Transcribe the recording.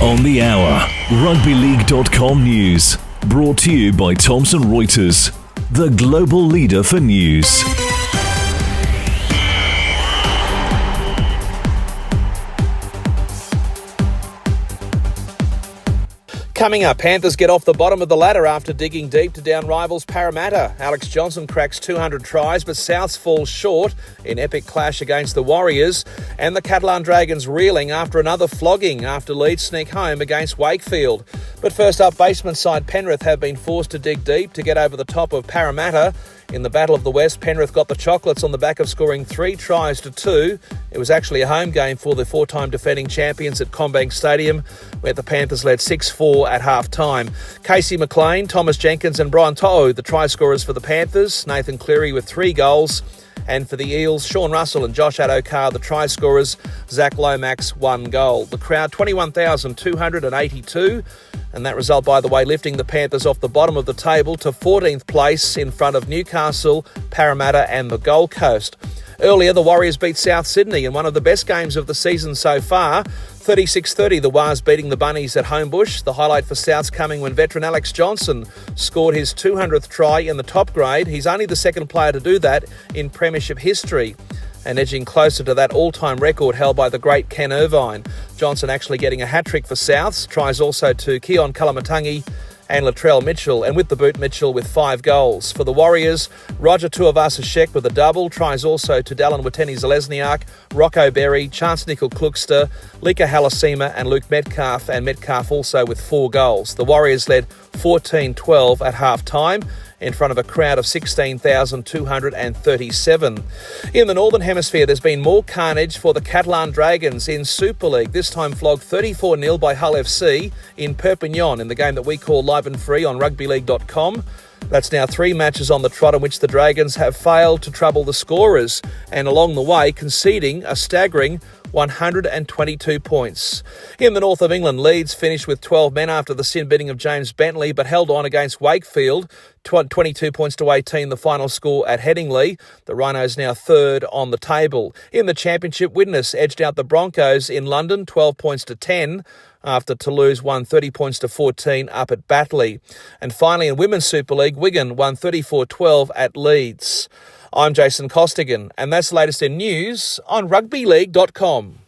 On the hour, rugbyleague.com news. Brought to you by Thomson Reuters, the global leader for news. Coming up, Panthers get off the bottom of the ladder after digging deep to down rivals Parramatta. Alex Johnson cracks 200 tries, but Souths falls short in epic clash against the Warriors. And the Catalan Dragons reeling after another flogging after Leeds sneak home against Wakefield. But first up, basement side Penrith have been forced to dig deep to get over the top of Parramatta. In the Battle of the West, Penrith got the chocolates on the back of scoring 3 tries to 2. It was actually a home game for the 4-time defending champions at CommBank Stadium, where the Panthers led 6-4 at half-time. Casey McLean, Thomas Jenkins and Brian To'o, the try scorers for the Panthers. Nathan Cleary with 3 goals. And for the Eels, Sean Russell and Josh Adokar, the try scorers. Zach Lomax, 1 goal. The crowd, 21,282. And that result, by the way, lifting the Panthers off the bottom of the table to 14th place in front of Newcastle, Parramatta and the Gold Coast. Earlier, the Warriors beat South Sydney in one of the best games of the season so far. 36-30, the Wars beating the Bunnies at Homebush. The highlight for Souths coming when veteran Alex Johnson scored his 200th try in the top grade. He's only the second player to do that in premiership history, and edging closer to that all-time record held by the great Ken Irvine. Johnson actually getting a hat-trick for Souths. Tries also to Keon Kalamatangi and Latrell Mitchell, and with the boot, Mitchell with 5 goals. For the Warriors, Roger Tuivasa-Sheck with a double. Tries also to Dallin Watene-Zelezniak, Rocco Berry, Chance Nickel-Klukster, Lika Halasima and Luke Metcalf, and Metcalf also with 4 goals. The Warriors led 14-12 at half-time in front of a crowd of 16,237. In the Northern Hemisphere, there's been more carnage for the Catalan Dragons in Super League, this time flogged 34-0 by Hull FC in Perpignan in the game that we call Live and Free on rugbyleague.com. That's now 3 matches on the trot in which the Dragons have failed to trouble the scorers, and along the way conceding a staggering 122 points. In the north of England, Leeds finished with 12 men after the sin bidding of James Bentley, but held on against Wakefield, 22 points to 18, the final score at Headingley. The Rhinos now third on the table. In the Championship, Widnes edged out the Broncos in London, 12 points to 10, after Toulouse won 30 points to 14 up at Batley. And finally, in Women's Super League, Wigan won 34-12 at Leeds. I'm Jason Costigan, and that's the latest in news on rugbyleague.com.